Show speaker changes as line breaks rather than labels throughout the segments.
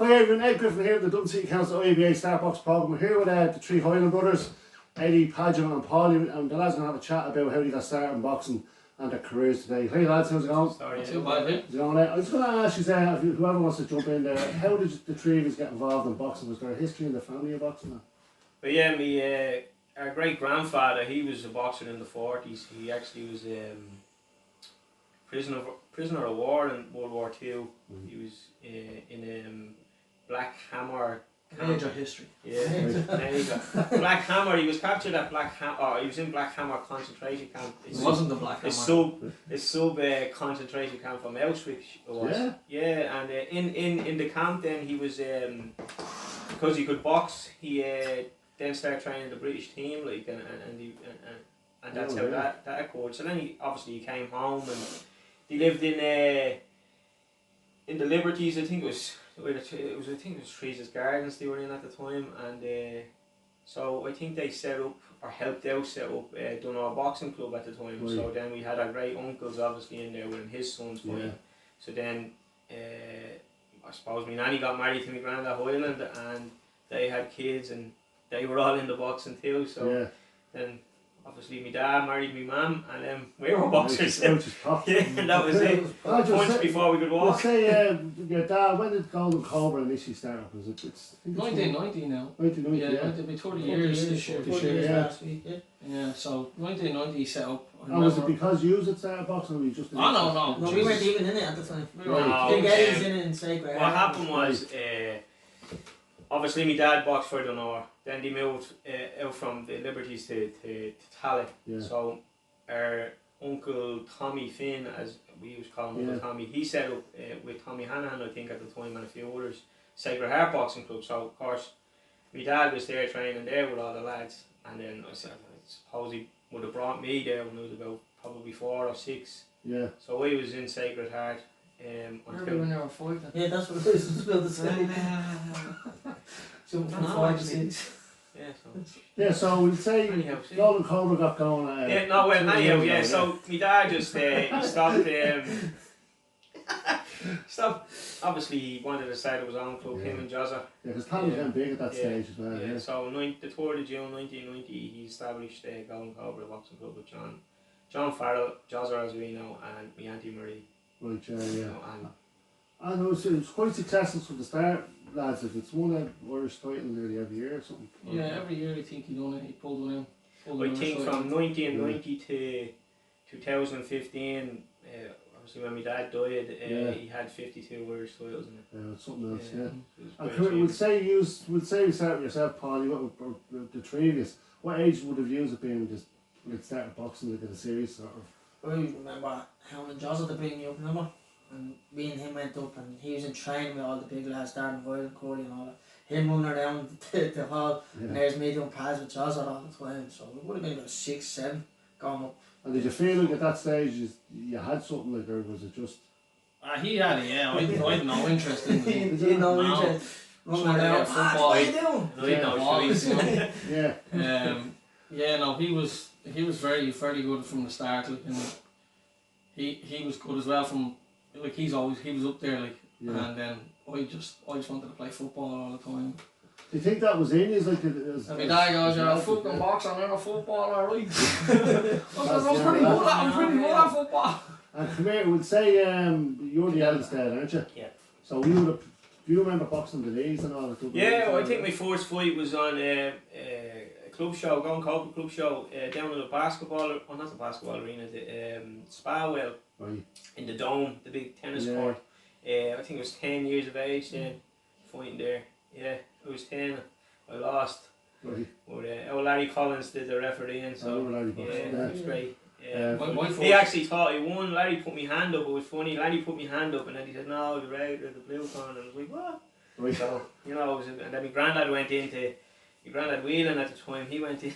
Hi everyone, Ed Griffin here, the Dublin City Council IABA Starbox programme. We're here with the three Hyland brothers, Eddie, Pajo and Paulie, and the lads are going to have a chat about how they got started in boxing and their careers today. Hey lads, how's it going?
Sorry,
too bad, mate.
How's it going? I was going to ask you, whoever wants to jump in there, how did the three of us get involved in boxing? Was there a history in the family of boxing?
But yeah, our great grandfather, he was a boxer in the 40s. He actually was prisoner of war in World War II. He was in Black Hammer.
Major history.
Yeah, there you go. Black Hammer. He was captured at Black Hammer. He was in Black Hammer concentration camp.
It wasn't the Black Hammer.
It's sub concentration camp from Auschwitz. It was. Yeah, and in the camp then he was because he could box. He then started training the British team and that's how that occurred. So then he came home and he lived in the Liberties. I think it was Trees' Gardens they were in at the time, and so I think they set up or helped out set up Dunor Boxing Club at the time. Right. So then we had our great uncles obviously in there with his sons fighting. Yeah. So then I suppose my nanny got married to my granddad Hyland, and they had kids and they were all in the boxing too. So then obviously my dad married my mum, and then we were boxers. And that was it. Punch before we could walk.
Let's say your dad, when did Golden Cobra initially start? Was it? It's
1990 now.
1990,
yeah. It'll be 30 years this year.
30 years
last week, yeah. So 1990 set up.
And was it because you had started boxing, or were you just?
No.
We weren't even in it at the time.
No,
Big Eddie's in it in Sacred.
What happened was, obviously my dad boxed for Dunor. Then they moved out from the Liberties to Tally. Yeah. So our uncle Tommy Finn, as we used to call him, Uncle Tommy, he set up with Tommy Hanahan, I think at the time, and a few others, Sacred Heart Boxing Club. So of course my dad was there training there with all the lads, and then I suppose he would have brought me there when I was about probably 4 or 6. Yeah. So I was in Sacred Heart.
Until when they were 5 then.
Yeah, that's what I was about to say. Jumping from 5 to 6.
So we'll say Golden Cobra got going.
Anyhow, so my dad just he stopped. Obviously, he wanted to start his own club, him and Jozza.
Yeah, because Tom was getting big at that stage as well.
Yeah, so the 3rd of June 1990, he established Golden Cobra Boxing Club with John Farrell, Jozza as we know, and my Auntie Marie.
Right, and it was quite successful from the start, lads. If it's won an Irish title nearly every year or something.
Yeah, every year I think he pulled one in.
I think from 1990 to 2015, obviously when my dad died, he had 52 Irish titles in it.
Yeah, it's something else, And we'll say we start with yourself, Paulie, the three of you. What age would have you been when you started boxing, like in a series sort of?
I remember Hyland and Jozza to bring me up, remember? And me and him went up, and he was in training with all the big lads, Darren Boyle, Corey and all that. Him running around the hall, and there's me doing pads with Jozza all the time. So it would have been about 6, 7 going up.
And did you feel like at that stage you had something like, or was it just?
He had it, I had no interest in it.
Did you know interest? Running around, what are you
doing? He was very good from the start, like, and he was good as well from, like, he was up there, like, and then I just wanted to play football all the time.
Do you think that was in you? Like,
and my dad goes, "You're a fucking boxer and a footballer, right?" I said, I'm pretty good at football.
And come here, we'll say you're the eldest dad, aren't you?
Yeah.
So do you remember boxing the leagues and all that?
I think my first fight was on a club show, Golden Cobra club show, down in the not the basketball arena, the spa well, in the dome, the big tennis court. I think I was 10 years of age then, fighting there. Yeah, I was 10. I lost. Right. But Larry Collins did the refereeing, so it was great. He actually thought he won. Larry put my hand up. It was funny. Larry put my hand up, and then he said, "No, the red or the blue corner." I was like, "What?" Right. So it was, and then my granddad went into. My granddad Whelan at the time. He went in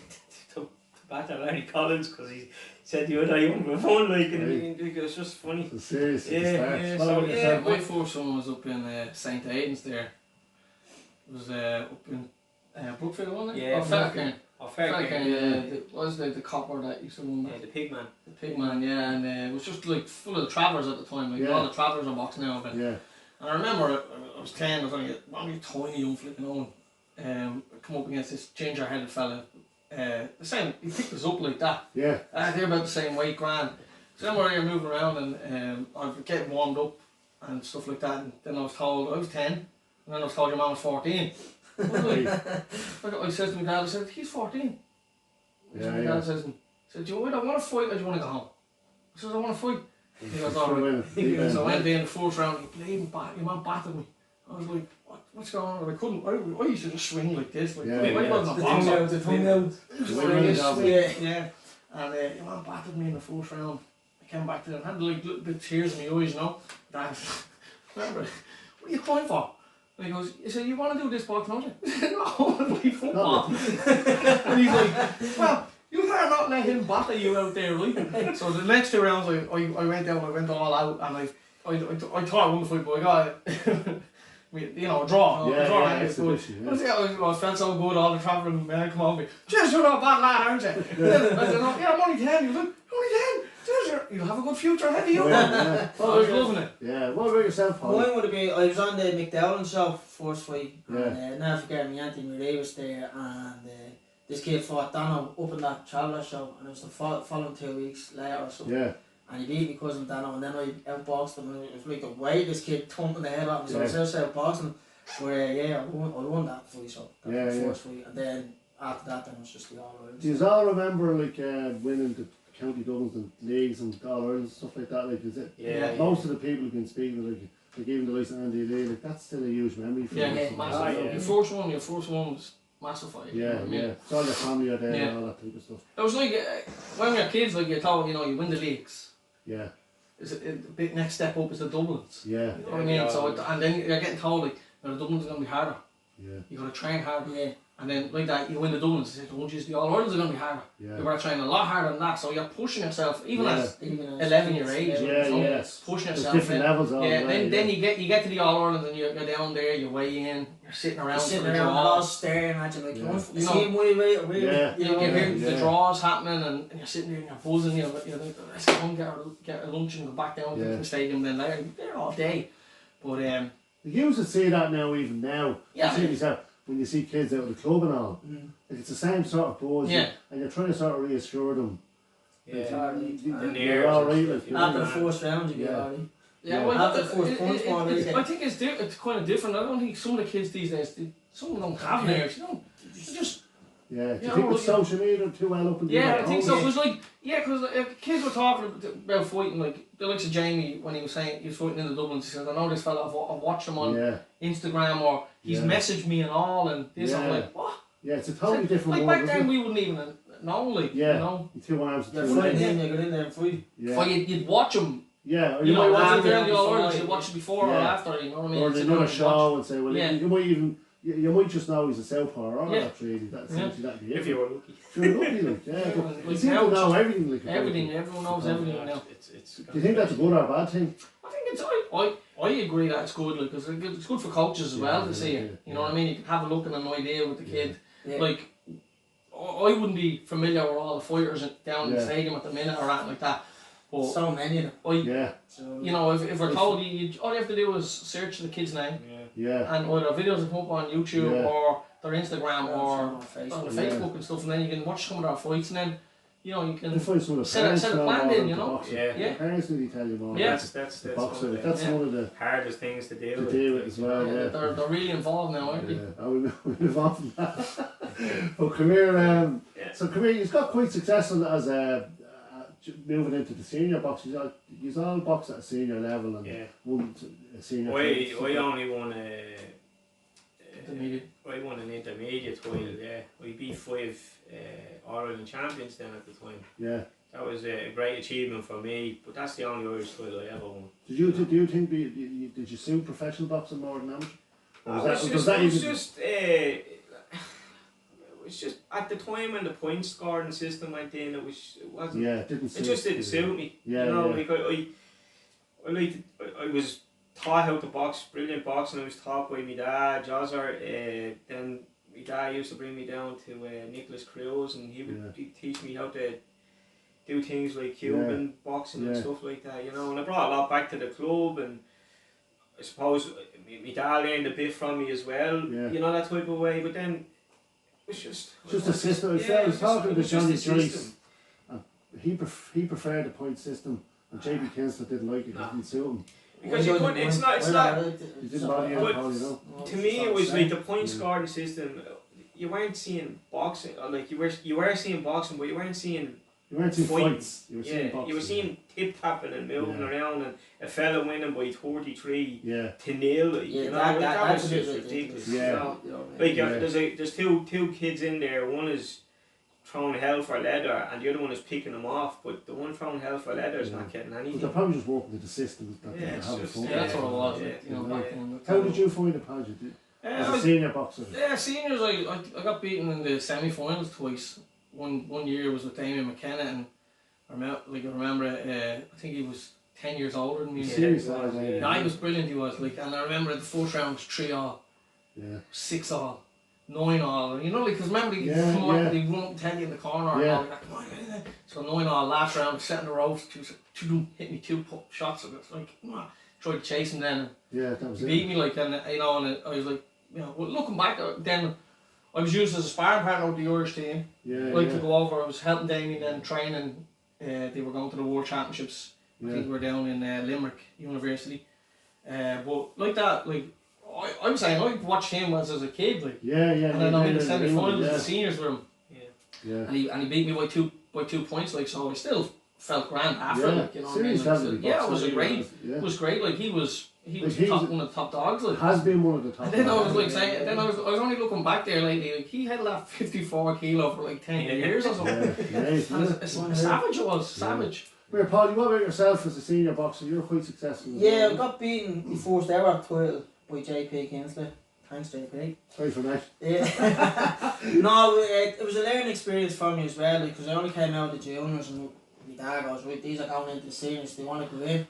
to batter Larry Collins because he said the other young were fun, like, and it was just funny.
So serious.
My first one was up in St Aidan's there. It was up in Brookfield, wasn't it?
Yeah.
What was the copper that used to run that?
Yeah, the Pigman.
The Pigman, and it was just like full of travellers at the time, like all the travellers are boxing now, but And I remember I was 10, I was only a tiny young flick, you know, and come up against this ginger-headed fella. The same, he picked us up like that.
Yeah.
They're about the same weight, grand. So then we're here moving around and I was getting warmed up and stuff like that. And then I was told, I was 10, and then I was told your man was 14. I said to my dad, I said, he's 14.
Yeah,
my dad says to me, do you want to fight or do you want to go home? I said, I want to fight. He goes, alright. So I went in the first round, your man battered me. I was like, what's going on? I couldn't, I used to just swing like this. Like, I wasn't a boxer.
The tongue out.
Yeah. And your man battered me in the first round. I came back to it and had like little bit of tears in my eyes, you know. Dad, remember, what are you crying for? And he goes, you want to do this boxing, don't you? I said, no, I want to play football. And he's like, well, you better not let him batter you out there, right? So the next 2 rounds, I went down, I went all out, and I thought I won the fight, but I got it. You know, a draw.
Yeah,
a draw,
yeah,
and
it's
good. I felt so good, all the travelling men come over me. Jeez, you're not a bad lad, aren't you? I said, no, yeah, I'm only 10. He was like, only 10? Jeez, you'll have a good future ahead of you.
Yeah.
I was loving it.
Yeah, what about yourself, Paul?
Mine would have been, I was on the McDowell show first fight,
Yeah.
and never forget me, Anthony Murray was there, and this kid fought Dano up in that Traveller show, and it was the following 2 weeks later or something.
Yeah.
And he beat me cousin Dano, and then I outboxed him, and it was like the way this kid thumping the head off him, so I was out outboxing. But yeah, I won that fight, so that was the first fight, and then after that, then it was just the All-Ireland.
Do you all remember like winning the county doubles and leagues and All-Ireland and stuff like that? Like, is it?
Yeah.
Most of the people who've been speaking, like even the likes of Andy Lee, like that's still a huge memory for
Yeah,
us.
massive.
yeah.
Your first one was massive for you.
Yeah,
You know what I mean?
yeah. It's all your family are there
Yeah.
and all that type of stuff.
It was like, when we were kids, like you're told, you know, you win the leagues.
Yeah,
Is it, the big next step up is the Dublins.
yeah,
You know what I mean? So and then you're getting told like, no, the Dublins are going to be harder.
yeah,
You got to train harder. Yeah. And then like that, you win the Dublins. You say, don't you? The All Irelands are going to be harder.
yeah.
You got to train a lot harder than that. So you're pushing yourself, even
Yeah.
as
Even
11 year age.
Yeah,
you know,
yes.
pushing
There's
yourself.
different levels all
Yeah.
the way,
Then you get to the All Irelands and you're down there. You weigh in. You're sitting around.
sitting
for the
around and
draw.
all staring at you like,
Yeah.
you want
You
to
know-
see him way, way,
Yeah.
You
know,
hear
yeah.
the draws happening and you're sitting there and you're buzzing, you're like, let's go and get a lunch and go back down to
Yeah.
the stadium then later. You're there all day. But
You used to see that now, even now.
Yeah.
You see yourself when you see kids out of the club and all.
Mm.
Like it's the same sort of buzz.
Yeah.
And you're trying to sort of reassure them.
Yeah.
You're
nerves
all
and
right.
stuff,
Like,
you
After
know.
the first round, you'd be
Yeah.
alright.
yeah,
Yeah.
After the first punch, more like
I think it's kind of different. I don't think some of the kids these days, some of them have nerves, you know. They just
Yeah. Do you
Yeah,
think
well,
with social media too well up and
yeah, I think so.
Oh,
It was like because kids were talking about fighting, like the likes of Jamie when he was saying he was fighting in the Dublin. He said, "I know this fella. I've watched him on
Yeah.
Instagram or he's
Yeah.
messaged me and all and this." I'm
Yeah.
like, what?
Yeah, it's a totally different
Like
world.
back then,
isn't it?
we wouldn't even know, like
Yeah.
you know.
Two arms,
You're
two
fighting
legs.
him, you get in there and fight.
Yeah.
Or you'd watch him.
Yeah, or
You know,
might watch
after
it
the All
before,
Irelands, you watch it before or
Yeah.
after. You know what I mean?
or
It's
another
another
show and say, well,
Yeah.
you might even, you might just know he's a southpaw or all
Yeah.
that really. That's
Yeah.
essentially that'd be
If
it.
you were lucky.
If you're lucky, like, yeah.
Yeah,
But
like
you seem
now
to know
just
everything, like. about
Everything,
it.
everyone knows everything now.
It's
Do you think that's a good or a bad thing?
I think it's I agree that it's good, because it's good for coaches as well to see it. You know what I mean? You can have a look and an idea with the kid.
Yeah.
Like, I wouldn't be familiar with all the fighters down in the
Yeah.
stadium at the minute or anything like that. But
So many of them.
Yeah,
So,
you know, if we're told all you have to do is search the kid's name
Yeah.
yeah,
and either videos will come up on YouTube
Yeah.
or their Instagram or
on
on
Facebook.
the
Yeah.
Facebook and stuff, and then you can watch some of their fights, and then you know you
you
can
find some of the
set
parents
a
know
plan
more
in,
than
you
the
know.
boxer.
Yeah.
Yeah.
The parents really tell you more.
Yeah.
about
That's
the
one
boxer.
of the
That's
Yeah.
one of the
hardest things to deal
to
with.
deal with as well.
Yeah,
Yeah.
they're really involved now, aren't they?
Yeah, we move on from that. But come here,
Yeah.
so come here, you've got quite successful as moving into the senior box. You've all boxed at a senior level and
Yeah.
won a senior.
I only won
Intermediate.
I won an intermediate title, yeah. I beat 5 All-Ireland champions then at the time.
Yeah.
That was a great achievement for me, but that's the only Irish title I ever won.
Do you think did you suit professional boxing more than amateur? Or
It was just at the time when the point scoring system went in, it wasn't.
Yeah, it didn't suit.
It just didn't suit me.
Yeah,
you know,
yeah.
like I was taught how to box, brilliant boxing. I was taught by my dad, Josser. Then my dad used to bring me down to Nicholas Cruz, and he would teach me how to do things like Cuban boxing and
Yeah.
stuff like that. You know, and I brought a lot back to the club, and I suppose my dad learned a bit from me as well,
Yeah.
you know, that type of way, but then it's just...
Just a system. I was talking to Johnny Joyce, and he preferred the point system, and JB Kinsler didn't like it, it didn't suit him.
Because you couldn't, it's not...
He didn't bother you at all, you know.
To me, it was like the point scoring system. You weren't seeing boxing, or like you were seeing boxing, but you weren't seeing
fights. You were seeing boxing.
You were seeing tip tapping and moving around, and a fella winning by 33 to nil. Like, you know, that was just ridiculous.
Yeah.
You know? Like there's two kids in there. One is throwing hell for leather, and the other one is picking them off. But the one throwing hell for leather is not getting anything.
But they're probably just working with the system that they're having fun.
That's what it was. You know, back then.
How did you find it, Pajo? As a senior boxer?
Yeah, seniors, I got beaten in the semi-finals twice. One year was with Damien McKenna, and I remember I think he was 10 years older than me.
Yeah,
he was brilliant, he was. And I remember the first round was 3-all, 6-all, 9-all. You know, because remember he come up and he run up and tell you in the corner and all that. Come on, so 9-all, last round, setting the ropes, two hit me 2 shots, and it's like, come on. Tried to chase him then.
Yeah, that was
he beat me and you know, and I was like, you know, well, looking back then, I was used as a sparring partner with the Irish team. To go over. I was helping Damien then training. They were going to the World Championships. I think we were down in Limerick University. But like that, like I'm saying, I watched him as a kid, like. And then I'm in the semi-finals, the seniors with him. And he beat me by 2 points, like, so I still felt grand after, like, you know what I mean? Like, it was great. It was great. Like he was one of the top dogs. Like.
Has been one of the top.
And then I was like saying, I was only looking back there lately. Like he held that 54 kilo for like 10 years or something. It's savage. It was savage.
Where, Paulie, what about yourself as a senior boxer? You were quite successful.
Yeah, I got beaten the first ever title by JP Kinsler. Thanks, JP.
Sorry for that.
Yeah. No, it was a learning experience for me as well, because I only came out of the juniors and my dad goes, right, these are going into the seniors, they want to go in.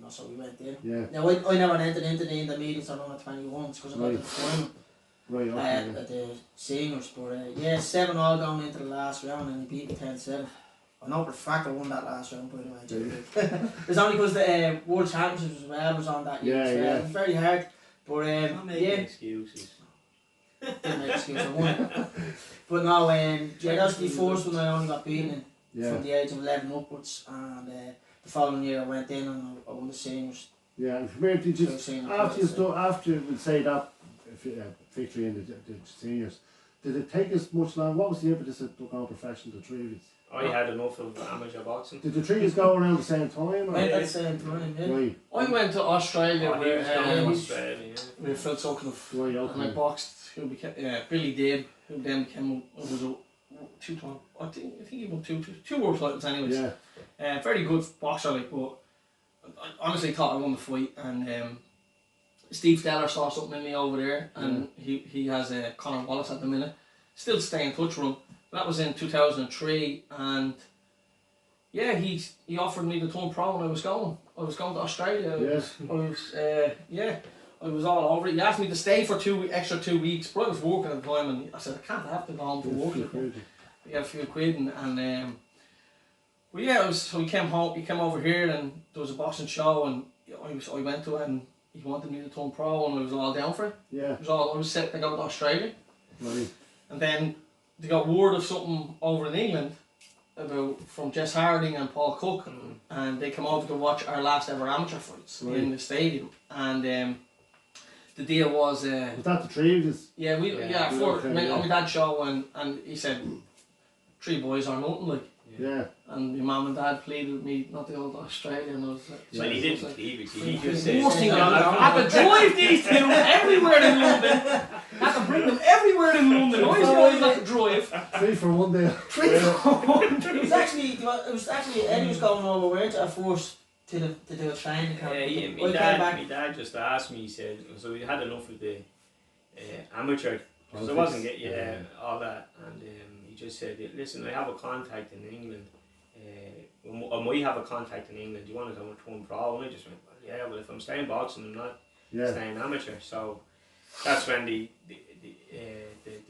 So we went in. Now I never entered into the intermediates or under 21s because I got to the final at the seniors. But 7-all going into the last round, and he beat me 10-7. I know for a fact I won that last round, by the way. It's only because the World Championships as well was on that year. It was very hard. But
not making excuses.
Didn't make excuses, I won. But no, that's the first one I only got beaten in from the age of 11 upwards, and the following year I went in and I won the seniors.
Yeah, and where did you, after we'd say that victory in the seniors, did it take us much long? What was the impetus of going professional, the three of you?
I had enough of amateur boxing.
Did the three of you go around the same time? Or?
At the same time,
Right.
I went to Australia
with
Phil Sutcliffe,
right, okay.
and I boxed who became Billy Dib, who then became was a 2-time. I think he won two world titles anyways.
Yeah.
Very good boxer, like, but I honestly thought I won the fight, and Steve Steller saw something in me over there, and he has Conor Wallace at the minute. Still stay in touch with him. That was in 2003, and he offered me the turn pro, and I was going to Australia. I was all over it. He asked me to stay for extra 2 weeks, but I was working at the time, and I said I can't have to go home for work. We had a few quid, and so he came home. He came over here, and there was a boxing show, and I went to it, and he wanted me to turn pro, and I was all down for it.
Yeah.
I was set to go to Australia.
Right.
And then they got word of something over in England from Jess Harding and Paul Cook, and they came over to watch our last ever amateur fights in the stadium. And the deal was
that the three of us?
on my dad's show, and he said 3 boys are nothing, like.
Yeah.
And my mum and dad pleaded with me not to go to Australia, and I was like,
so he didn't leave it. He just said,
I had to drive these two everywhere in London. I had to bring them everywhere in London. I always had to drive.
3 for 1 day.
3 for 1 day.
It was actually Eddie was going over, weren't you, at first to do a training camp.
My dad just asked me. He said, so we had enough of the amateur, because I wasn't getting all that, and he just said, listen, I have a contact in England. I might have a contact in England. Do you want to go and turn pro? And I just went, well, if I'm staying boxing, I'm not staying amateur. So that's when the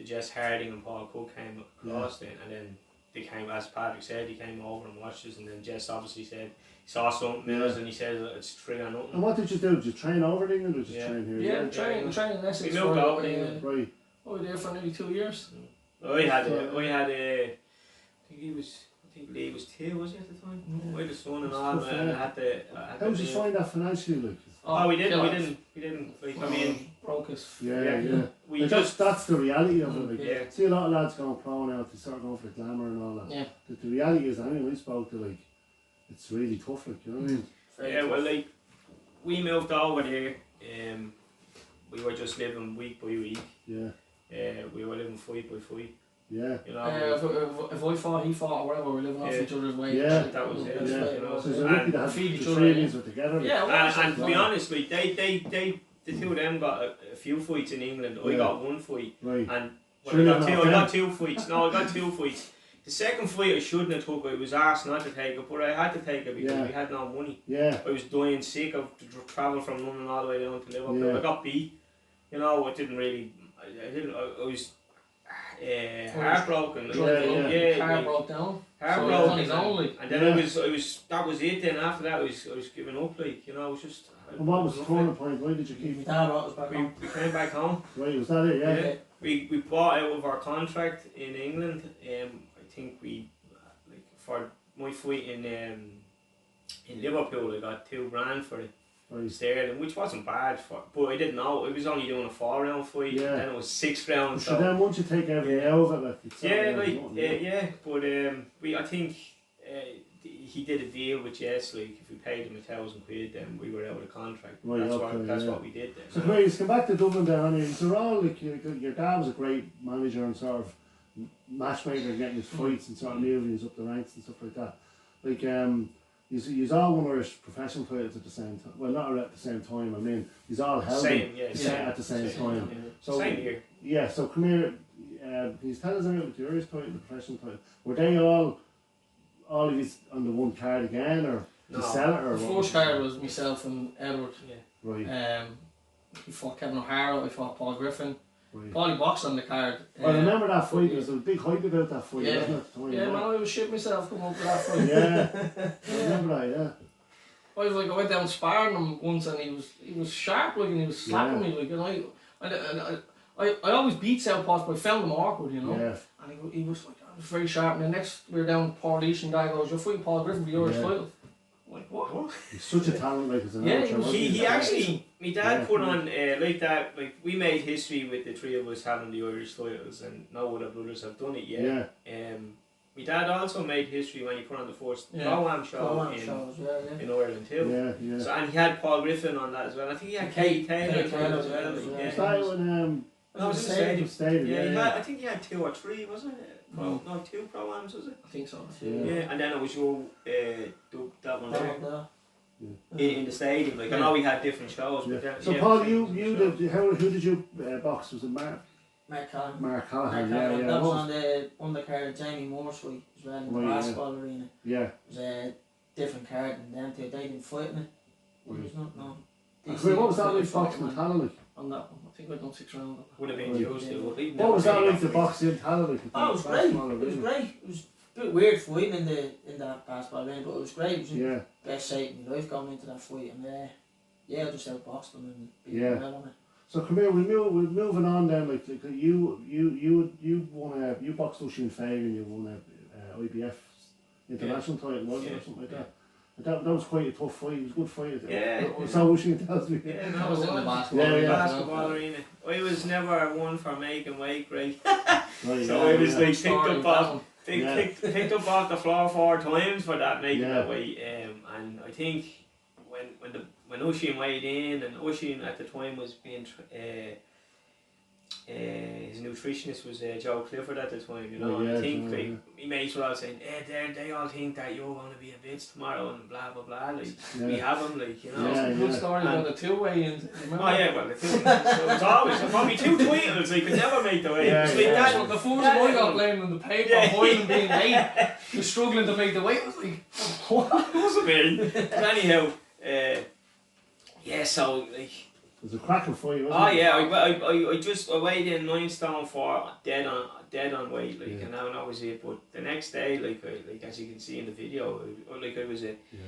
Jess Harding and Paul Cook came across then, and then they came, as Patrick said, he came over and watched us, and then Jess obviously said he saw something in us, and he said it's 3-0.
And what did you do? Did you train over in England or just train here?
Yeah, training in Essex.
We moved over to England.
Right.
I was there for nearly 2 years.
I had I think Lee was 2, was he at the time?
Yeah.
I had a son and all, and I had to.
How did you find that financially, like?
Oh, we didn't. Like, I mean,
broke us.
Yeah.
we
Like
just.
that's the reality of it. Like,
Yeah.
see a lot of lads going pro now, they start going for the glamour and all that.
Yeah.
The reality is, I mean, we spoke to, like, it's really tough, like, you know what I mean?
Yeah, well, like, we moved over there. We were just living week by week.
Yeah.
We were living fight by fight.
Yeah.
You know.
If I fought, he fought, or whatever, we're living off
Yeah.
each other's way.
Yeah.
That was it.
Yeah.
You know.
So it's lucky to have
feed
the
each
three
other,
of these were together. Like.
Yeah, well,
And to be honest, like, the two of them got a few fights in England. I
Yeah.
got one fight,
Right.
and
Sure,
well,
you're
I
not
got two fights. No, I got 2 fights. The second fight I shouldn't have took. I was asked not to take it, but I had to take it because
Yeah.
we had no money.
Yeah.
I was dying sick of travel from London all the way down to Liverpool.
Yeah.
I got beat. You know, it didn't really. I was heartbroken.
Car
like,
broke down.
heartbroken.
So on his own, like.
And then
Yeah.
I was. That was it. Then after that, I was giving up. Like, you know, it was just.
And what was the turning point? Why did you keep?
My dad brought us back
We
home.
came back home.
Right, was that it? Yeah.
Yeah. We bought out of our contract in England. I think we like for my fight in Liverpool, I got $2,000 for it.
Right.
Sterling, which wasn't bad for, but I didn't know. I was only doing a 4-round fight,
Yeah.
and then it was 6 rounds.
So then once you take everything out of it, like, it's
yeah,
not
like
nothing,
yeah, but I think he did a deal with Jess. Like, if we paid him £1,000, then we were out of the contract.
Right,
That's
yeah.
what we did then.
So come here, you come back to Dublin then, I mean, they're all like, your dad was a great manager and sort of matchmaker and getting his fights and sort of moving us up the ranks and stuff like that. Like, he's all won Irish professional titles at the same time. Well, not at the same time, I mean, he's all held
Same,
them
yeah,
at the same time.
Yeah.
So,
Same here.
Yeah, so come here, can you tell us about the Irish title, the professional title? Were they all of these on the one card again, or
No.
to sell it, or
The
what?
first card was myself and Edward.
Yeah.
Right,
He fought Kevin O'Hara, I fought Paul Griffin.
right.
Paulie boxed on the card.
I remember that fight, there was a big hype about that fight,
Yeah.
wasn't it, at the time?
Yeah, man, I was shit myself coming up with that fight.
Yeah, I remember that, yeah.
I was like, I went down sparring him once and he was sharp, like, and he was slapping
Yeah.
me, like, and I always beat Southpaws, but I found him awkward, you know.
Yeah,
And he was like, I was very sharp. And the next we were down Portlaoise, and guy goes, "You're fighting Paul Griffin for the Irish
Yeah.
title." I'm like, what?
he's such a talent, like, as an
Yeah,
amateur,
he was-
wasn't
He actually, my dad
Yeah.
put on like that. Like, we made history with the 3 of us having the Irish titles, and no other brothers have done it yet.
Yeah,
My dad also made history when he put on the first
Yeah.
Pro-Am show
Go-on
in
shows, yeah.
in Ireland too.
yeah.
So, and he had Paul Griffin on that as well. I think he had Katie Taylor
Katie
as
Taylor
well.
as well,
Like,
yeah.
Was that when,
No, it was in the
Stadium.
stadium.
Stadium,
Yeah, he
yeah.
had, I think he had 2 or 3, wasn't it? No, 2 Pro-Ams, was it?
I think so.
Yeah.
Yeah, and then it was your that one there.
Yeah.
In the stadium. Like, I know we had different shows,
Yeah.
but then,
So
yeah,
Paul,
different shows.
who did you box? Was it Mark
Mark
Callahan?
Callahan,
Yeah.
that was
What
on the undercard Jamie Moore's fight as well in the
Right, yeah.
basketball arena.
Yeah.
It was a different card than them two. They didn't fight in it. It was not, no.
And come here, what was that like boxing in Tala like?
On that one, I think I done 6 rounds.
Would have been
Right.
used to.
What was that like to box in Tala like?
Oh, it was great. It was great. It was a bit weird fighting in that basketball arena, but it was great. It was in
Yeah.
best shape in my life going into that fight, and yeah, I just outboxed them and beat
Yeah.
them well on it.
So come here, we're moving on then. Like you won you boxed Oisin Fagan and you won a IBF international title, wasn't it, or something like that. And that was quite a tough fight. It was a good fight.
Yeah.
So Oisin tells me.
Yeah,
That
no,
was
it
in the
was.
basketball
Yeah,
arena.
yeah.
Basketball arena. I was never one for making weight great.
Right,
So I was like picked
Story
up
that
off
one.
Yeah.
picked up off the floor 4 times for that making
Yeah.
that weight. And I think when Oisin weighed in, and Oisin at the time was being his nutritionist was Joe Clifford at the time, you know.
Oh,
And
yeah,
I think
yeah,
like
yeah.
my mates were all saying, they all think that you're going to be a bitch tomorrow and blah blah blah. Like we
Yeah.
have them, like, you know.
Yeah,
Some good
yeah.
stories about the 2-way-ins.
Oh yeah, well, it was always probably 2 titles, so you could never make the weight.
Yeah,
It's like
yeah.
that.
So the first I got blamed in the paper,
Yeah.
Hyland being late, was struggling to make the weight. I was like, what?
Must have been. But anyhow, yeah, so like
It was a cracking fight, wasn't
Oh
it?
yeah, I weighed in 9 stone 4, dead on weight, like,
Yeah.
and that was it. But the next day, like as you can see in the video, I was a.
Yeah.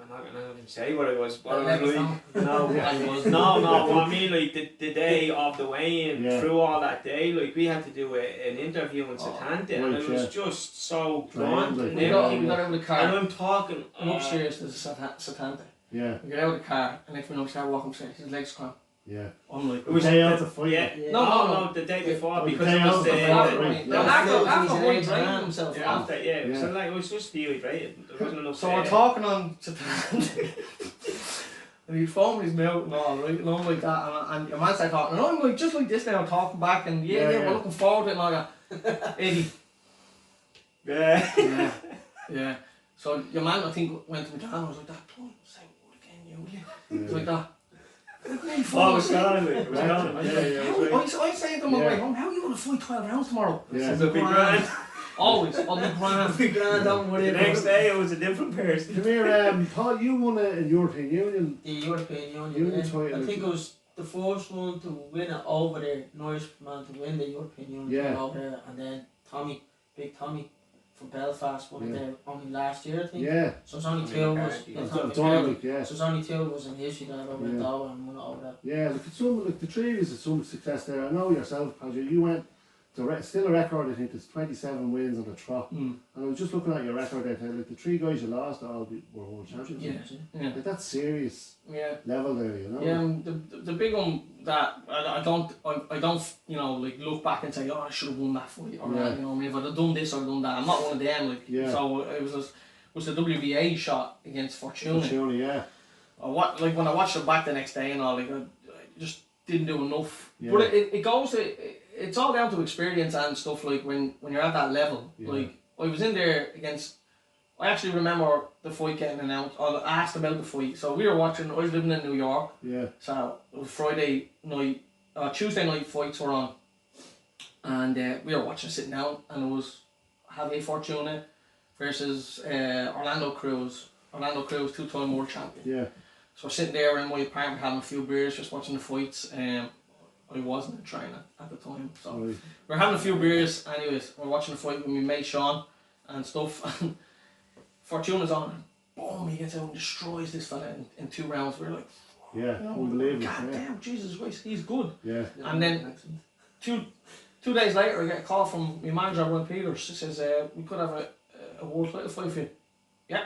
I'm not gonna say what I was. What I
Eleven
was
stone.
like, no, but I mean, like the day of the weigh-in,
Yeah.
through all that day, like we had to do an interview in Southampton, and
right,
it was
yeah.
just so
Drained,
gaunt
like,
and
We got
everything.
out of the
And
car.
I'm talking.
And upstairs there's a Southampton.
Yeah,
We get out of the car, and next minute we start walking upstairs. His legs cramp.
yeah.
I'm like,
It was
Day
the-
out the fight.
Yeah.
Yeah.
No, the day before,
Oh, the
because
day
it was
out
the.
before, right.
No,
Yeah.
after
He's
one
an
draining
age
himself.
Yeah,
off.
after, yeah,
Yeah.
so like, it was just dehydrated. There wasn't enough.
So we're talking on Southampton. And he's foaming his mouth and all, right? And I'm like that, and your man started talking, and I'm like, just like this now, talking back, and
Yeah,
we're
yeah.
looking forward to it, and all that. Eddie.
Yeah.
Yeah. Yeah. So your man, I think, went to McCann and was like, that, don't say a word again, you will you? It's like that.
Oh, it was gone, like, it was gone.
Yeah, yeah, it was right.
I say to him on my
Yeah.
way home, how are you going to fight 12 rounds tomorrow?
Yeah.
It's a big grand.
Always, I'll be grand.
Big grand, don't worry
The
about
next
it.
day, it was a different person.
Come here, Paul, you won a European Union.
The European Union.
Union
Yeah.
title.
I think it was the first one to win it over there, Norris man to win the European Union
Yeah.
over there, and then Big Tommy from Belfast won it
Yeah.
there only last year, I think.
Yeah.
So it's only
Tommy
two of us.
McCarthy.
Yeah,
I've
Tommy
done it,
McCarthy.
like, yeah.
So it's only two of us in history that ever went
Yeah.
over and won it over there.
Yeah, look, it's some, like the three of us had some success there. I know yourself, Pajo, you went to still a record, I think, it's 27 wins on the trot.
Mm.
And I was just looking at your record there, like the three guys you lost all were world champions.
Yeah. Yeah.
Like that's serious
Yeah.
level there, you know?
Yeah, the big one that I don't you know, like look back and say, oh, I should have won that fight, or
Yeah.
that, you know, I mean, if I'd have done this or done that, I'm not one of them, like.
Yeah.
So it was the WBA shot against Fortuna.
Fortuna, yeah.
Like when I watched it back the next day and all, like I just didn't do enough.
Yeah.
But it goes to it's all down to experience and stuff. Like when you're at that level,
Yeah.
like I was in there against. I actually remember the fight getting announced. I asked about the fight, so we were watching. I was living in New York,
Yeah.
so it was Friday night. Tuesday night fights were on, and we were watching sitting down, and it was Javier Fortuna versus Orlando Cruz. Orlando Cruz, 2-time world champion.
Yeah.
So we're sitting there in my apartment having a few beers, just watching the fights. I wasn't in training at the time, so
Right.
we're having a few beers. Anyways, we're watching the fight with my mate Sean and stuff. And Fortuna's on, and boom, he gets out and destroys this fella in 2 rounds. We're like,
Yeah.
you know,
Unbelievable.
God
Yeah.
damn, Jesus Christ, he's good.
Yeah.
And then 2 days later, I get a call from my manager, Ron Peters. He says, we could have a world title fight for you. Yeah.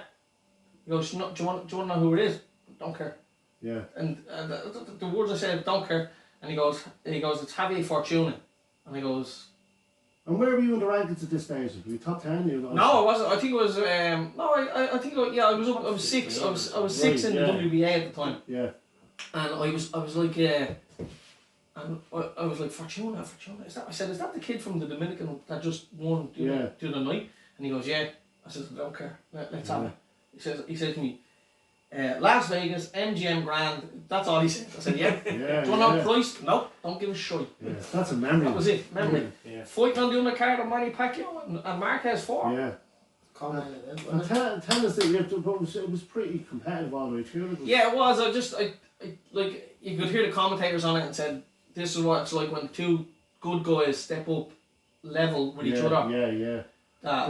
He goes, do you want to know who it is? Don't care.
Yeah.
And the words I said, don't care. And he goes, it's Javier Fortuna. And he goes,
And where were you in the rankings at this stage? Were you top 10? You
no, I wasn't. I think it was, I think, I was up, I was 6. I was 6
Right,
in
yeah.
the WBA at the time.
Yeah.
And I was like, and I was like, Fortuna. Is that the kid from the Dominican that just won the other night? And he goes, yeah. I said, I don't care. Let's have it. He says to me, Las Vegas, MGM Grand. That's all he said. I said, yeah.
Yeah.
Do you want to know the price? No, don't give a shit.
Yeah. That's a memory.
That was it. Memory.
Yeah.
Fighting on the undercard of Manny Pacquiao and Marquez 4.
Yeah.
Comment on it,
And
wasn't it?
tell us that it was pretty competitive all the way through. It was-
Yeah, it was. I like, you could hear the commentators on it and said, this is what it's like when 2 good guys step up level with each other.
Yeah, yeah.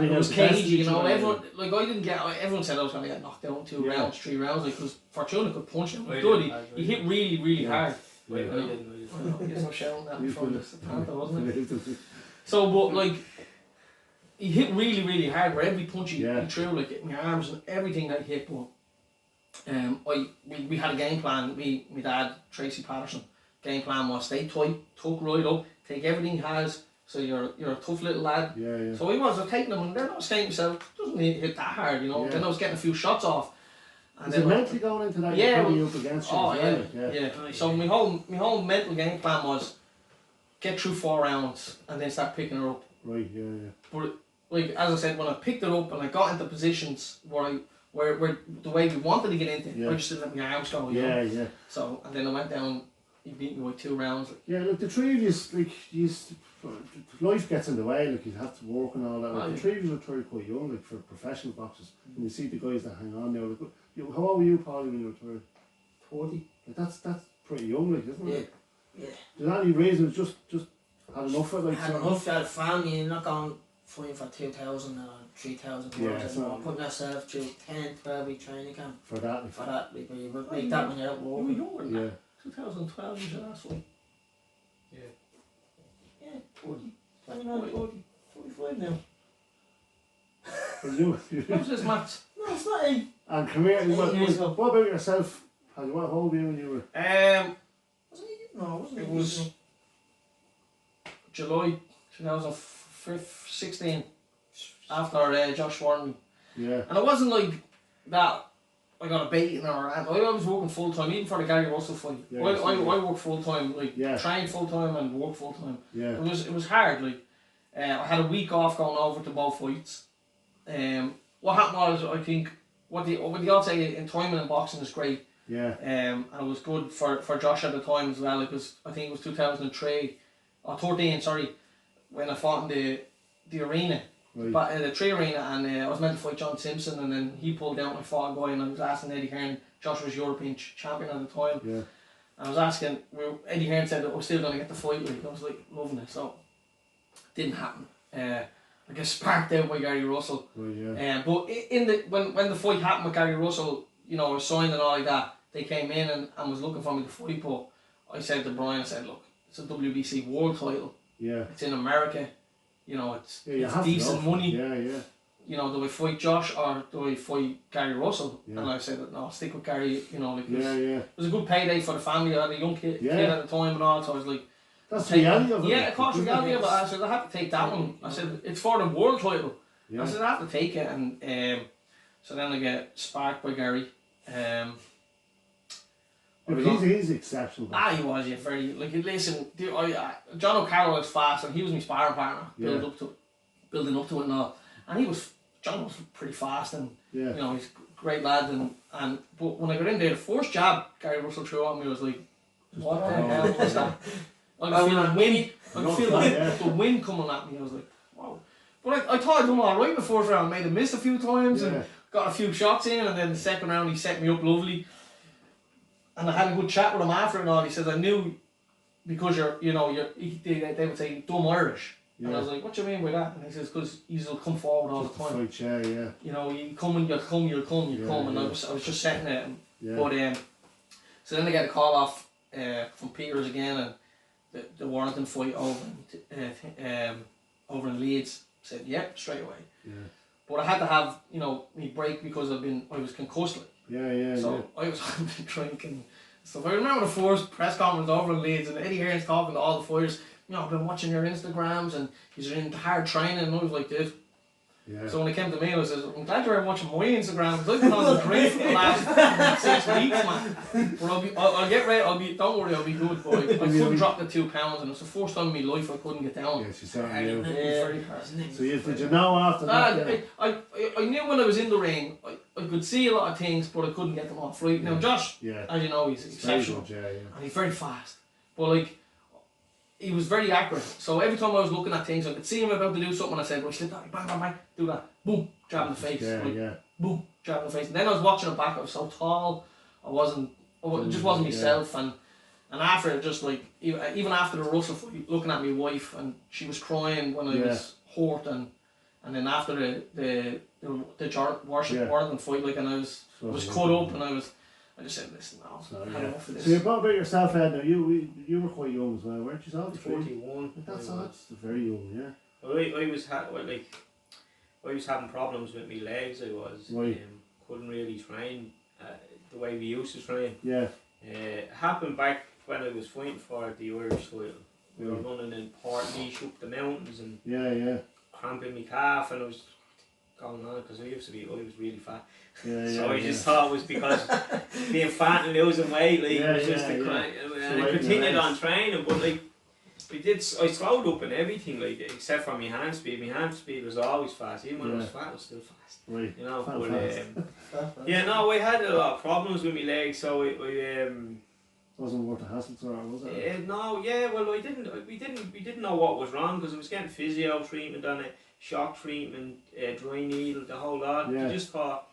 It was
the best
cagey, you know.
each other.
Everyone, like, I didn't get. Everyone said I was gonna get knocked down 2
Yeah.
rounds, 3 rounds, like, because Fortuna could punch him.
I
He did.
did.
He hit really, really
Yeah.
hard.
Wait,
Yeah.
I didn't.
I guess I'm shouting that
You
from
could-
the Panther, wasn't it?
Yeah.
So, but like, he hit really, really hard. Where every punch he
Yeah.
threw, like in my arms and everything that he hit. But we had a game plan. My dad, Tracy Patterson, game plan was stay tight, tuck right up, take everything he has. So you're a tough little lad.
Yeah, yeah.
So I was taking him, and then I was saying to myself, doesn't hit that hard, you know.
Yeah.
Then I was getting a few shots off. And
Is
then
it mentally going into that?
Yeah,
You're putting you up against you
oh
as
yeah,
well, like,
yeah.
Oh,
So
yeah.
my whole mental game plan was get through 4 rounds and then start picking her up.
Right, yeah, yeah.
But like as I said, when I picked it up and I got into positions where the way we wanted to get into,
Yeah.
I just didn't let my arms go. You
Yeah,
know?
yeah.
So and then I went down. He beat me by 2 rounds.
Yeah, look, the three of you, like, life gets in the way, like, you have to work and all that. Like,
Oh,
the
yeah.
three of you are very quite young, like, for professional boxers. And you see the guys that hang on now. Like, how old were you, Paulie, when you retired?
40.
Like, pretty young, like, isn't
Yeah.
it?
Yeah.
Is there any reason it's just had enough of it, like,
Had
sort of-
enough, you had a family, you're not going fighting for 2,000 or 3,000
Yeah,
euros
so-
anymore, putting yourself through 10, 12 week training camp
for that? Like,
for that, like, you would
Oh,
make
you
that
were-
when you're out
You were
working.
younger than
yeah.
that. 2012 was your last one.
Yeah.
Yeah, 40, 29, 40, 45 now.
For you,
How's this maths?
No, it's not 8.
and come here,
8 years ago.
what about yourself? What old were you when you were?
Was it? No, it wasn't.
It was July 2016 after Josh warned me.
Yeah,
And it wasn't like that I got a beating or I was working full time, even for the Gary Russell fight.
Yeah,
I worked full time, like
Yeah.
trained full time and worked full time.
yeah,
It was hard, like I had a week off going over to both fights. What happened was I think what the odds say in timing in boxing is great.
yeah,
And it was good for Josh at the time as well. It was, I think it was 2003 or 13, sorry, when I fought in the arena,
right.
but the tree arena, and I was meant to fight John Simpson, and then he pulled out and I fought a guy, and I was asking Eddie Hearn. Josh was European champion at the time.
Yeah,
I was asking, Eddie Hearn said that we're still going to get the fight, like, I was like loving it, so didn't happen. I got sparked out by Gary Russell.
right, yeah,
But in the when the fight happened with Gary Russell, you know, I was signed and all like that, they came in and was looking for me to fight, but I said to Brian, I said, look, it's a WBC world title,
yeah.
it's in America, you know, it's,
Yeah, you
it's
have to
decent
know.
money.
Yeah, yeah,
You know, do I fight Josh or do I fight Gary Russell?
Yeah.
And I said, no, I'll stick with Gary, you know, like,
yeah, yeah.
it was a good payday for the family. I had a young kid
Yeah.
at the time and all, so I was like,
That's the
take
reality of it.
yeah, of course,
isn't it?
reality of it. I said, I have to take that one. I said, it's for the world title.
Yeah,
I said, I have to take it. And so then I get sparked by Gary.
yeah, but he's exceptional.
He was, yeah, very, like, listen, John O'Carroll was fast, and he was my sparring partner,
Yeah.
building up to it and all. And John was pretty fast, and,
Yeah,
you know, he's a great lad, but when I got in there, the first jab Gary Russell threw at me was like, what the
Oh.
hell was that? I could feel the wind, I could feel the wind coming at me. I was like, wow. But I thought I'd done alright in the first round, made a miss a few times
yeah,
and got a few shots in, and then the second round he set me up lovely. And I had a good chat with him after and all. He says, I knew because they would say dumb Irish. And I was
yeah.
like, what do you mean by that? And he says, because he'll come forward all the time.
Fight, yeah, yeah,
You know, you come and you'll come.
Yeah,
And
yeah.
I was just setting it.
yeah.
But so then I get a call off from Peters again, and the Warrington fight over in Leeds. Said yep, straight away.
Yeah,
But I had to have me break because I was concussed. Like.
yeah, yeah,
So I was having a drink and stuff. I remember the first press conference over in Leeds, and Eddie Hearn's talking to all the fighters. I've been watching your Instagrams, and he's into hard training, and I was like this.
yeah.
So when it came to me, I says, I'm glad you're watching my Instagram, because I've been on the drink for the last 6 weeks, man. But I'll get ready, don't worry, I'll be good, boy. I couldn't drop the 2 pounds, and it was the first time in my life I couldn't get down.
Yes, you certainly
Yeah.
do.
It was very hard.
So did you know after that? Yeah.
I knew when I was in the ring, I could see a lot of things, but I couldn't get them off. Right? Now, Josh,
Yeah.
as you know, he's
It's very
exceptional,
good, yeah,
and he's very fast. But like, he was very accurate. So every time I was looking at things, I could see him about to do something, and I said, right, slip that, bang, bang, bang, do that, boom, jab in the face,
yeah.
right,
Yeah,
boom, jab in the face. And then I was watching it back, I was so tall, it just wasn't myself, and after it, just like, even after the Russell fight, looking at my wife, and she was crying when I was hurt, and then after the Warrington fight, like, and I was cut up, and I just said, listen, no,
So,
I had
yeah.
enough of this.
So you brought about yourself, Ed. Now you were quite young as well, weren't you? So
41.
That's very young, yeah.
I was having problems with my legs. I was
Right.
couldn't really train the way we used to train.
Yeah,
It happened back when I was fighting for the Irish title. We were
Right.
running in Portlaoise up the mountains and
yeah, yeah,
cramping my calf, and I was going on because I was really fat.
yeah,
So I
yeah.
just thought it was because being fat and losing weight, like,
Yeah,
it was just
yeah,
a
yeah.
crank.
So
And I
weight in
continued
your
on
legs.
training, but like, I slowed up in everything, like, except for my hand speed. My hand speed was always fast. Even when I was fat, I was still fast.
Right.
You know,
Fat,
but
fast.
yeah, no, I had a lot of problems with my legs, so I
Wasn't worth the hassle, sort of, was it?
no, yeah, well, we didn't know what was wrong because I was getting physio treatment on it, shock treatment, dry needle, the whole lot.
Yeah.
I just thought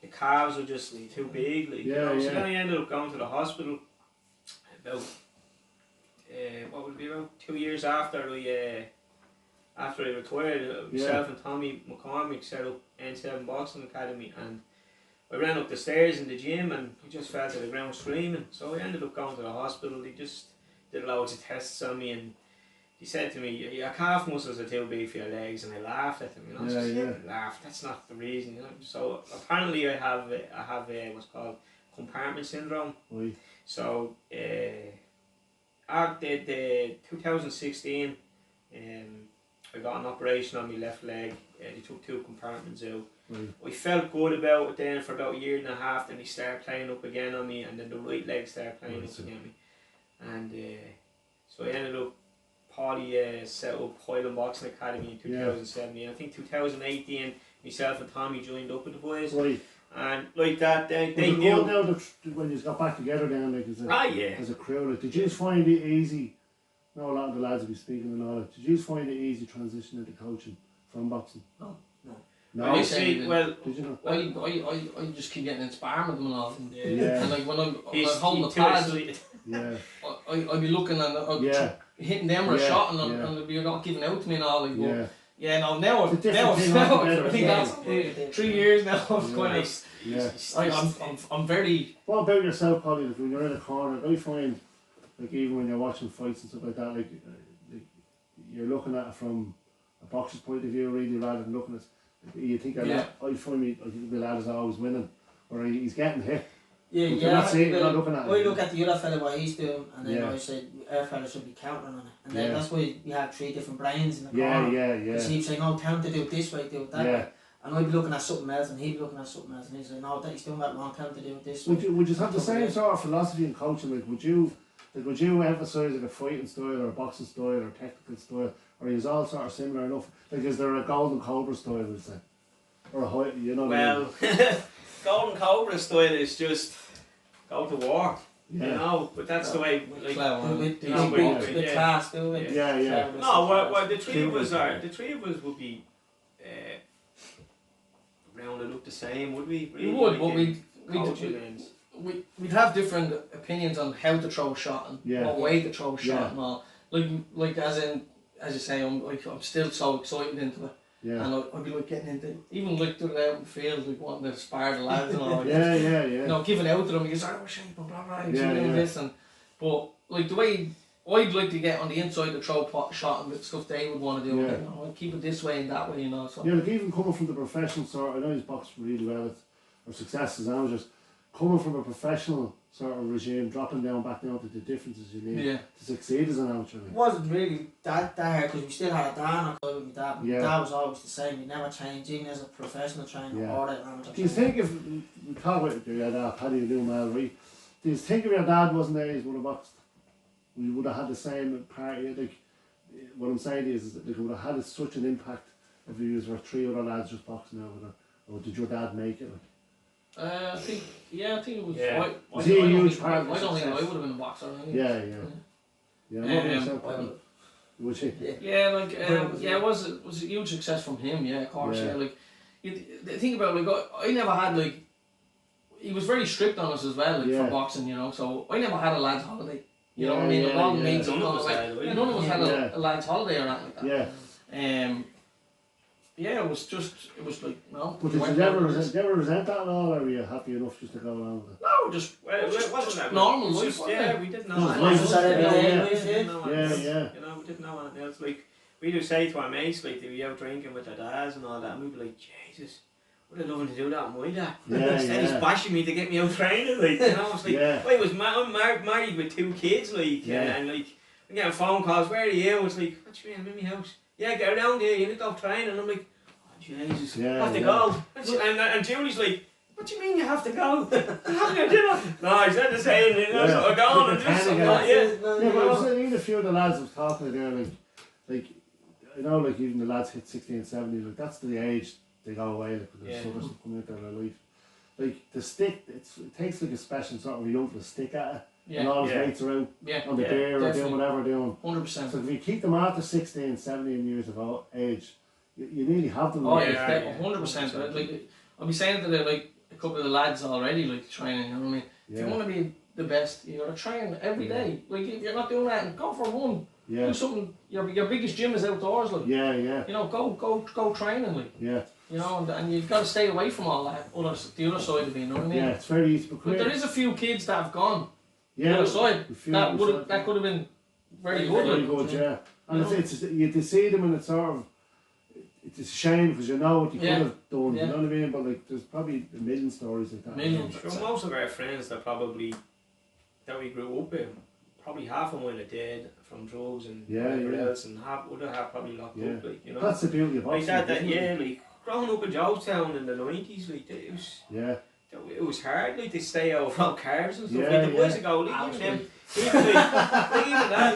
the calves were just too big, like, you
Yeah,
know. So
yeah.
then I ended up going to the hospital, about what would it be, about 2 years after I retired, myself and Tommy McCormick set up N7 Boxing Academy, and I ran up the stairs in the gym and I just fell to the ground screaming. So I ended up going to the hospital. They just did loads of tests on me, and he said to me, "Your calf muscles are too big for your legs," and I laughed at him. I laughed. That's not the reason. So apparently I have what's called compartment syndrome.
Right.
So after the 2016, I got an operation on my left leg. They took 2 compartments out.
Right.
I felt good about it then for about a year and a half. Then they started playing up again on me, and then the right leg started playing up again on me. And so I ended up, Paulie set up Hyland Boxing Academy in 2017. I think 2018, myself and Tommy joined up with the boys.
Right.
And like that, they
Well,
knew.
now that when you got back together then, like as a crew, like, did you find it easy? I know a lot of the lads will be speaking and all that. Did you find it easy transitioning into coaching from boxing?
No.
No.
You see, well,
Did you not?
I just keep getting inspired with them and all.
Yeah.
And like when I'm holding the pads,
Yeah.
I'd be looking and I'd hitting them or a shot and they'd be not giving out to me and all. Like,
Yeah.
yeah, no, now
It's a
I
different
think
thing
that's 3 years now. I'm kind of,
Yeah.
I'm very.
What about yourself, Paulie? Like, when you're in a corner, I find, like, even when you're watching fights and stuff like that, like you're looking at it from a boxer's point of view, really, rather than looking at. You think I find the lad is always winning, or he's getting hit.
Yeah,
But you're not seeing, you're not looking at
I
it.
look at the other fella what he's doing, and then I said our fella should be countering on it, and then that's why we have 3 different brains in the corner.
Yeah.
Because he'd say, "No, tell him to do it this way, do it that way," and I'd be looking at something else, and he'd be looking at something else, and he'd say, "No, he's doing that wrong. Tell him to do it this way."
Would you have the same sort of philosophy in coaching? Like, would you emphasise like a fighting style or a boxing style or a technical style, or is all sort of similar enough? Like, is there a golden cobra style, would say, or a high, you know?
Well, golden cobra style is just go to war. You know, but that's the way. Like,
with class, do it.
Yeah.
No, well, the 3 of us would be rounded up the same, would we?
We would, but we'd have different opinions on how to throw a shot and what way to throw a shot and all. Like as you say, I'm still so excited into it.
Yeah.
And I'd be like getting into, even like doing it out in the field, like wanting to inspire the lads and all.
Yeah.
You know, giving out to them, you say, "Oh, shape, blah blah blah," this and, but like the way I'd like to get on the inside to throw pot shot and stuff they would want to do. Like, I'd keep it this way and that way, you know. So.
Yeah, like even coming from the professional sort, I know he's boxed really well or success as amateurs. Coming from a professional sort of regime, dropping back down to the differences you need to succeed as an amateur.
It wasn't really that hard because we still had a dad with my dad. My dad was always the same. He never changed, even as a professional trainer or an amateur.
Do you think if we talk about your dad, Paddy doing well, right? Do you think if your dad wasn't there, he would have boxed? We would have had the same party. Like, what I'm saying is that it would have had such an impact if we were 3 other lads just boxing out. Or did your dad make it? Like?
I think it was.
Yeah.
Was he a huge part of the
I don't think I
success?
would have been a boxer.
Would you?
It was a huge success from him. Yeah, of course. Yeah, like the thing about I never had like. He was very strict on us as well, like for boxing, you know. So I never had a lads' holiday. You know what I mean? Like, all the mates, none of us had a lads' holiday or anything like that. It was like, no.
But did you ever resent that at all, or were you happy enough just to go along with it?
No, just
it wasn't that
normal
life. We didn't know.
Yeah.
You know, we didn't know anything else. Like, we do say to our mates, like, they were out drinking with their dads and all that, and we'd be like, Jesus, would have loved to do that with my dad. Instead he's bashing me to get me out training, like, you know. It's like, I'm married with 2 kids, like, and like, I'm getting phone calls, "Where are you?" It's like, "What do you mean, I'm in my house?" "Yeah, get around here, you need to go training." And I'm like, "Oh, Jesus, I have to go." And Julie's like, "What do you mean you have to go? I'm having a dinner." No, he's not the same, you know, so I go on and do something like that.
But I was saying, even a few of the lads I was talking to there, like, I know, like, even the lads hit 16, 17, like, that's the age they go away, like, when there's other stuff coming out of their life. Like, the stick, it takes like a special sort of young to stick at it. And all his mates around on the beer or doing whatever they're doing.
100%.
So if you keep them after 16, 17 years of age, you nearly have them.
100%. Like, I'll be saying to like a couple of the lads already, like training, you know what I mean? If you want to be the best. You got to train every day. Like if you're not doing that, go for a run.
Yeah.
Do something. Your biggest gym is outdoors, like.
Yeah, yeah.
You know, go training, like.
Yeah.
You know, and you've got to stay away from all that. The other side of it, you know what I mean?
Yeah, it's very easy.
But there is a few kids that have gone
yeah,
the other side.
a few
That
side,
that could have been very good.
very
Like.
good, yeah. And it's you to see them and it's sort of it's a shame because you know what you could have done.
Yeah.
You know what I mean? But like, there's probably a million stories like that.
Millions.
Sure, most of our friends that we grew up with, probably half of them are dead from drugs and whatever else, and other half probably locked up. Like, you know.
That's the beauty of
like
boxing.
that. Yeah, like growing up in Jonestown in the 90s, like it was.
Yeah.
It was hard, like to stay out from cars and stuff.
Yeah,
like the boys would go, like, even them, even that,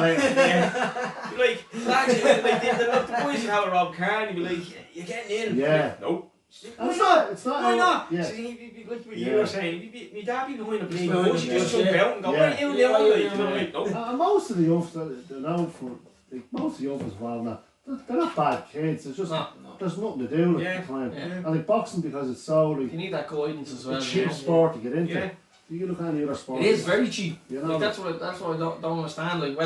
like, like, lads, like the boys would have a rob car and he'd be like, you're getting in.
Yeah.
Like, nope.
It's not.
Why not?
Yeah.
So like what you were saying, my dad be behind a big bush, you just
Yeah.
jump out and go,
Yeah.
what are you doing? Like, you know, like, nope.
Most of the youngsters, they're known for, like, most of the youngsters, well, now, they're not bad kids. It's just there's nothing to do at the time.
Yeah.
And like boxing, because it's so like
You need that guidance as well.
a
you
cheap
know?
sport to get into.
Yeah.
You look at any other sport.
It is very cheap.
You know,
Like that's what I don't understand. Like,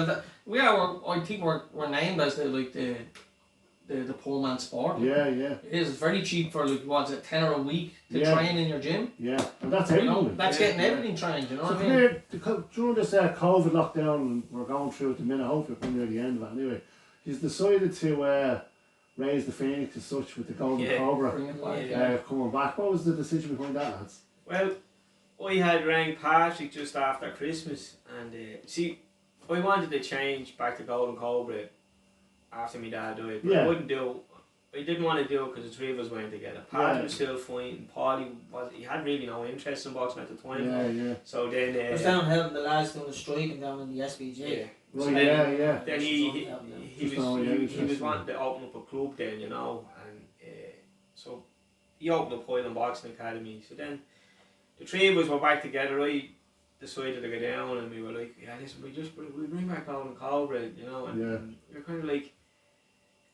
well, I think we're named as the poor man's sport.
Yeah.
It is very cheap for like what's it, £10 a week to
Yeah.
train in your gym.
Yeah, and that's
You know,
everything.
that's getting everything trained. You know
So
what I
come
mean?
here, during this COVID lockdown we're going through at the minute, hopefully we're near the end of it anyway, he's decided to raise the Phoenix as such with the Golden Cobra
Bring it back.
Yeah.
coming back. What was the decision behind that, lads?
Well, I had rang Patrick just after Christmas, and see, I wanted to change back to Golden Cobra after my dad died, but I wouldn't do. I didn't want to do it because the three of us went together. Patrick was still fighting. Paulie he had really no interest in boxing at the time.
Yeah.
So then
I was down helping the lads doing the striking down in the SBJ.
yeah.
Right,
So then,
yeah.
Then he was wanting to open up a club then, you know, and so he opened up Hyland Boxing Academy. So then the three of us were back together. I decided to go down, and we were like, yeah, listen, we bring back Golden Cobra, you know, and we we're kind of like,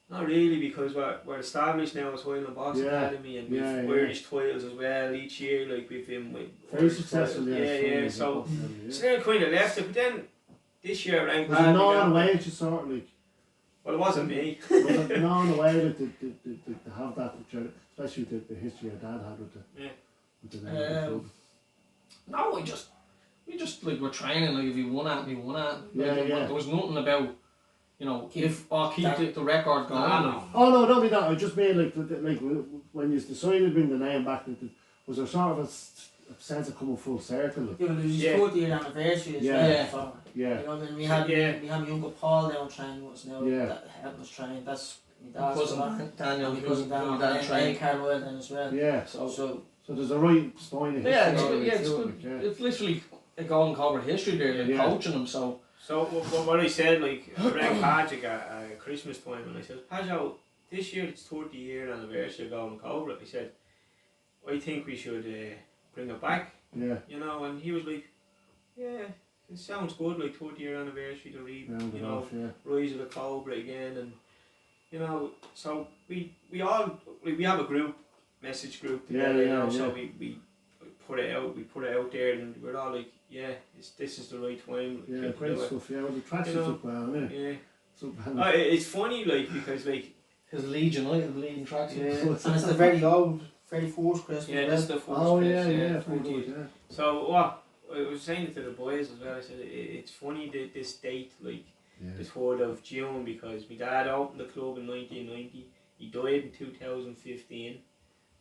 not really, because we're established now as Hyland Boxing Academy, and we've Irish titles as well each year, like we've been with
very successful.
So then I kind of left it, but then this year I rang
was it known away to sort of like,
well, it wasn't me.
was it known away to have that, especially the history your dad had with the name of the club?
No, we just like we're training. Like if you won at, we won at. Like, there was nothing about, you know, keep the record going.
Oh no, don't be that. I just mean like when you decided to bring the name back, was there sort of a sense of coming full circle? Like?
Yeah, but it was his 40th anniversary as well. You know what I mean? We had my uncle Paul down training with us now. That helped us train. That's my dad's
cousin Daniel.
my cousin Daniel. And Carl then as well.
Yeah.
So
there's a right spine of history.
It's literally a Golden Cobra history there. They're coaching them. So
what I said, like, I rang Patrick at Christmas time, and I said, Pajo, this year it's 30-year anniversary of Golden Cobra. I said, I think we should bring it back.
Yeah.
You know, and he was like, yeah, it sounds good, like 30-year anniversary to read, you know, Rise of the Cobra again, and you know, so we all we have a group, message group together, you know, so we put it out there, and we're all like, yeah, this is the right time.
Yeah, great stuff. Yeah, well, the tracks look well, innit?
Yeah. It's funny, like, because like
his Legion, the leading tracks.
and it's the very old, very first Christmas.
Yeah, that's the first.
Oh
Christmas,
very good. Yeah.
So what I was saying it to the boys as well. I said it's funny that this date, like the 3rd of June, because my dad opened the club in 1990. He died in 2015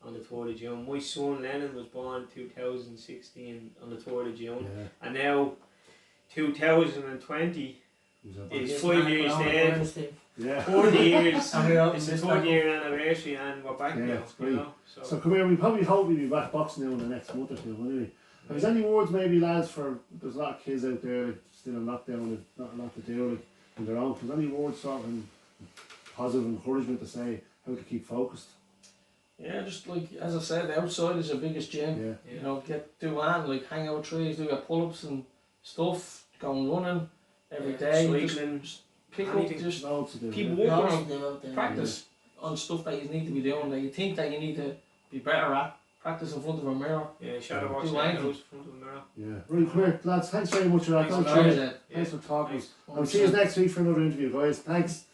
on the 3rd of June. My son Lennon was born 2016 on the 3rd of June, and now 2020 is 5 years dead.
Yeah.
40 years. It's the 30-year anniversary, and we're back now. You know?
So come here. We probably hope we'll be back boxing now in the next month or two. Anyway, have you any words, maybe, lads, for there's a lot of kids out there like, still in lockdown with not a lot to do like on their own. Have any words, sort of positive encouragement to say how to keep focused?
Yeah, just like as I said, the outside is your biggest gym. You know, do hang out trees, do your pull-ups and stuff, go and running every day. Just pick up, just keep working on practice on stuff that you need to be doing, that you think that you need to be better at. practice in front of a mirror.
Yeah, shadow box
Do
in
anything.
the house, front of the mirror.
Yeah. Right, come here, lads. Thanks very much for that.
Thanks
Thanks
a lot.
Cheers, Ed.
Thanks for talking.
Thanks.
I'll see you next week for another interview, guys. Thanks.